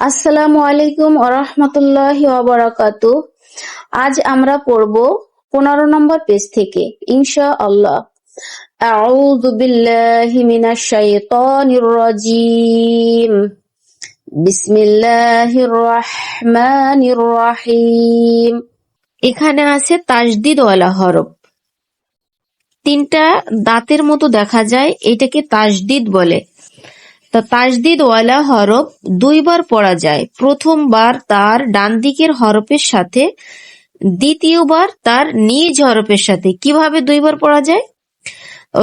আসসালামু আলাইকুম ওরহমতুল্লাহি ওয়াবারাকাতু। আজ আমরা পড়ব 15 নম্বর পেজ থেকে ইনশাআল্লাহ। আউযু বিল্লাহি মিনাশ শাইতানির রাজিম। বিসমিল্লাহির রহমানির রহিম। এখানে আছে তাসদিদওয়ালা হরফ। তিনটা দাঁতের মতো দেখা যায়, এটাকে তাসদিদ বলে। তা তাসদিদওয়ালা হরফ দুইবার পড়া যায়। প্রথমবার তার ডান দিকের হরফের সাথে, দ্বিতীয়বার তার নিজ হরফের সাথে। কিভাবে দুইবার পড়া যায়?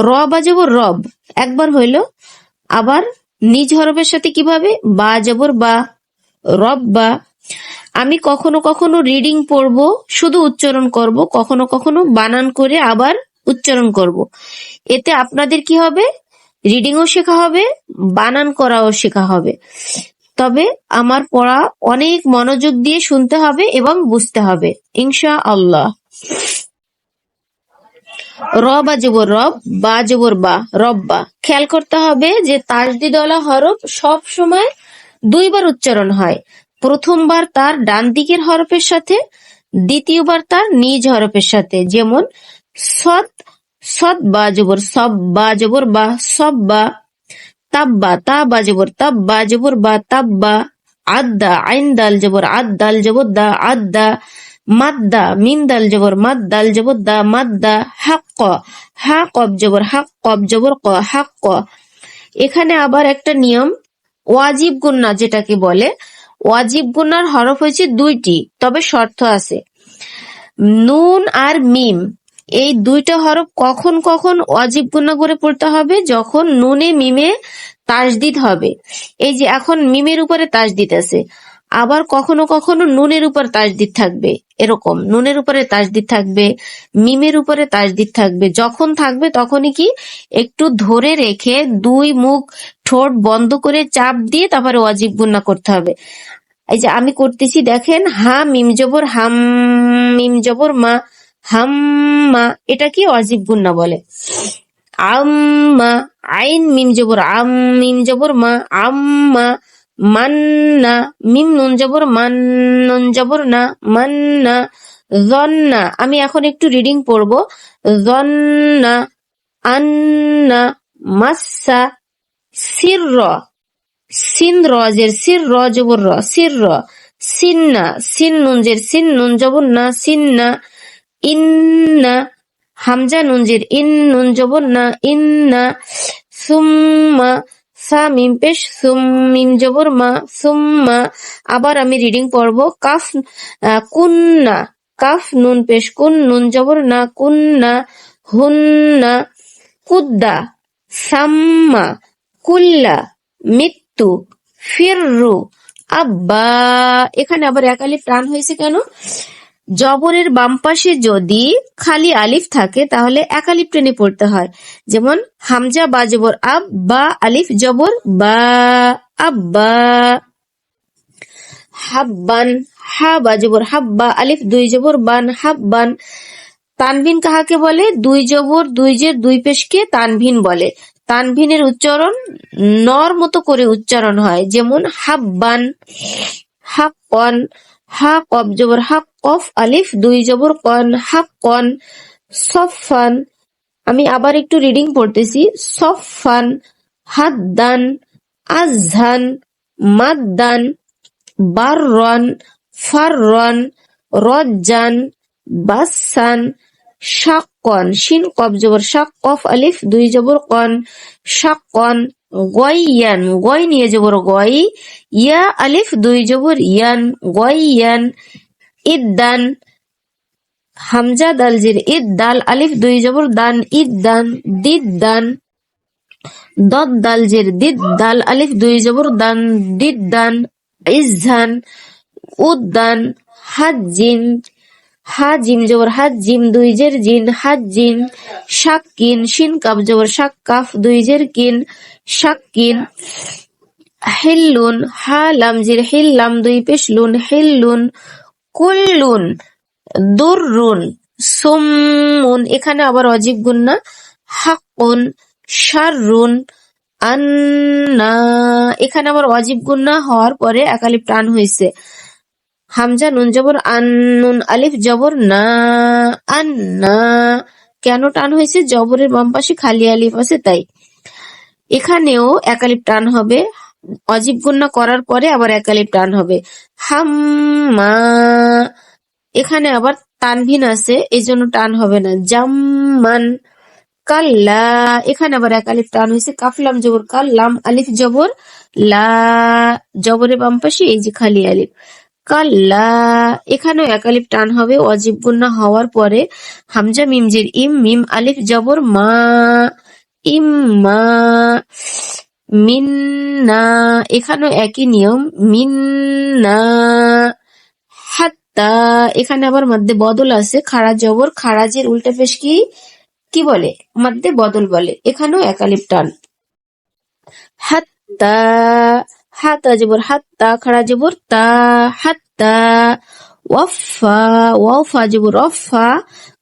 র বাজবর রব একবার হইল, আবার নিজ হরফের সাথে কিভাবে? বা জবর বা, রব বা। আমি কখনো কখনো রিডিং পড়ব, শুধু উচ্চারণ করব, কখনো কখনো বানান করে আবার উচ্চারণ করব। এতে আপনাদের কি হবে? রিডিংও শেখা হবে, বানান করাও শেখা হবে। তবে আমার পড়া অনেক মনোযোগ দিয়ে শুনতে হবে এবং বুঝতে হবে ইনশাআল্লাহ। র বাজবর রব, বা জবর বা, রব্বা। খেয়াল করতে হবে যে তাসদিদওয়ালা হরফ সব সময় দুইবার উচ্চারণ হয়। প্রথমবার তার ডান দিকের হরফের সাথে, দ্বিতীয়বার তার নিজ হরফের সাথে। যেমন সদ, সদ বা জবর সব, বা জবর বা, সব্বা। তাব্বা, তা বা জবর তাব, বা জবর বা, তাব্বা। আদ্দা, আইন দাল জবর আদ, দাল জবর দা, আদ্দা। মাদ্দা, মিম দাল জবর মাদ, দাল জবর দা, মাদ্দা। হাক্ক, হা কব জবর হাক, কব জবর ক, হাক্ক। এখানে আবার একটা নিয়ম, ওয়াজিব গুন্না যেটাকে বলে। ওয়াজিব গুন্নার হরফ হয়েছে দুইটি, তবে শর্ত আছে। নুন আর মিম, এই দুইটা হরফ কখন কখন ওয়াজিব গুন্না করে পড়তে হবে? যখন নুনে মিমে তাসদিদ হবে। এই যে এখন মিমের উপরে তাসদিদ আছে, আবার কখনো কখনো নুনের উপর তাসদিদ থাকবে। এরকম নুনের উপরে তাসদিদ থাকবে, মিমের উপরে তাসদিদ থাকবে। যখন থাকবে তখনই কি একটু ধরে রেখে দুই মুখ ঠোঁট বন্ধ করে চাপ দিয়ে তারপরে ওয়াজিব গুন্না করতে হবে। এই যে আমি করতেছি দেখেন, হা মিম জবর হাম, মিম জবর মা, হাম্মা। এটা কি ওয়াজিব গুন্না বলে। আম্মা, আইন মিম জবর আম, মিম জবর মা, আম্মা। মান্না, মিম নুন জবর মান, নুন জবর না, মান্না। জন্না, আমি এখন একটু রিডিং পড়বো। জন্না, আন্না, মাস্সা। সিরর, সিন রজের সির, র জবর র, সির র। সিন্না, সিন নুনজের সিন, নুন জবর না, সিন্না। ইন্না, হামজা নুনজের ইন, নুন জবর না, ইন্না। সুম্মা, সা মিম পেশ সুম, মিম জবর মা, সুম্মা। আবার আমি রিডিং পড়বো। কাফ, কুন্না, কাফ নুন পেশ কুন, নুন জবর না, কুন্না। হুন্না। কুদ্দা, সাম্মা, কুল্লা, মৃত্যু, ফিররু, আব্বা। এখানে আবার এক আলিফ টান হয়েছে কেন? জবরের বাম পাশে যদি খালি আলিফ থাকে তাহলে এক আলিফ টেনে পড়তে হয়। যেমন হামজা বা জবর আব, বা আলিফ জবর বা, আব্বা। হাব্বান, হা বা জবর হাব্বা, আলিফ দুই জবর বান, হাব্বান। তানভিন কাহাকে বলে? দুই জবর দুই জের দুই পেশকে তানভিন বলে। তানভিনের উচ্চারণ নর মতো করে উচ্চারণ হয়। যেমন হাব্বান, হাক্কন, হা কব জবর হাক, কফ আলিফ দুই জবর কন, হাক্কন। সফান, আমি আবার একটু রিডিং পড়তেছি। সফান, হাদ্দান, আজহান, মাদ্দান। বাররন, ফাররন, রজ্জান, বাসান। শাক্কন, শিন কব জবর শাক, কফ আলিফ দুই জবর কন, শাক্কন। গয়ান, গয় নিয়ে জবর গয়, ইয়া আলিফ দুই জবর ইয়ান, গয়ান। ইদ্দান, হামজা দাল জির ইদ, দাল আলিফ দুই জবর দান, ইদ্দান। দিদ্দান, দদ দাল জির দিদ, দাল আলিফ দুই জবর দান, দিদ্দান। ইজহান, উদ্দান। হাজ্জিন, হা জিম জবর হাজ, জিম দুই জের জিন, হাজ্জিন। শাক্কিন, শিন কাব জবর শাক, কাফ দুই জের কিন, শাক্কিন। হিল্লুন, হা লাম জির হিল, লাম দুই পেশ লুন, হিল্লুন। কুল্লুন, দুররুন। সুম্মুন, এখানে আবার অজিব গুন্না। হাক্কুন, শাররুন, আন্না, এখানে আবার অজিব গুন্না হওয়ার পরে একালিপ টান হয়েছে। হামজা নুন জবর আন, নুন আলিফ জবর না, আন্না। কেন টান হয়েছে? জবরের বাম পাশে খালি আলিফ আছে তাই। এখানেও একালিপ টান হবে, অজিব গুন্না করার পরে আবার একালিপ টান হবে। হাম্মা, এখানে আবার তানভিন আছে এই জন্য টান হবে না। জাম্মান, কাল্লা, এখানে আবার একালিপ টান হয়েছে, কাফলাম জবর কাল, লাম আলিফ জবর লা, জবরের বাম পাশে এই যে খালি আলিফ। কাল্লা, এখানেও একালিপ টান হবে অজিব গুন্না হওয়ার পরে। হামজা মিম জের ইম, মিম আলিফ জবর মা, ইম্মা। মিন্না, এখানেও একই নিয়ম, মিন্না। হাত্তা, এখানে আবার মধ্যে বদল আছে, খাড়া জবর, খাড়াজের উল্টা পেশ কি কি বলে? মধ্যে বদল বলে। এখানেও একালিপ টান। হাত্তা, হাতা জবর হাত্তা, খাড়া জবর তা, হাত্তা। ওয়াফা, ওয়াফা জবর ওয়াফা,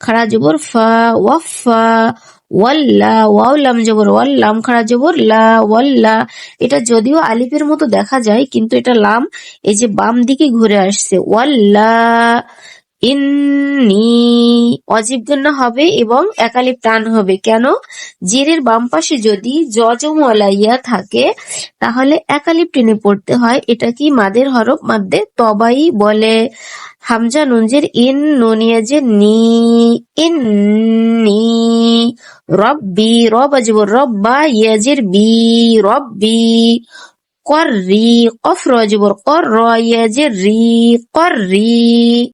খাড়া জবর ফা, ওয়াফা। ওয়াল্লা, ওয়াওলাম জবর ওয়াল্লাম, খাড়া জবর লা, ওয়াল্লা। এটা যদিও আলিফের মতো দেখা যায় কিন্তু এটা লাম এই যে বাম দিকে ঘুরে আসছে। ওয়াল্লা, ইন্নি, অজিব গুন্না হবে এবং একালিপ টান হবে। কেন? জেরের বাম পাশে যদি জজমওয়ালা ইয়া থাকে তাহলে একালিপ টেনে পড়তে হয়। এটা কি মাদের হরফ, মাদ্দে তবাই বলে। হামজা নুনজের ইন, নুনিয়া যে নি, ইন্নি। রব্বি, রব আজবর রব্বা, ইয়াজের বি, রব্বি। কর্রি, কফ রজবর কর, ইয়াজের রি, কর্রি।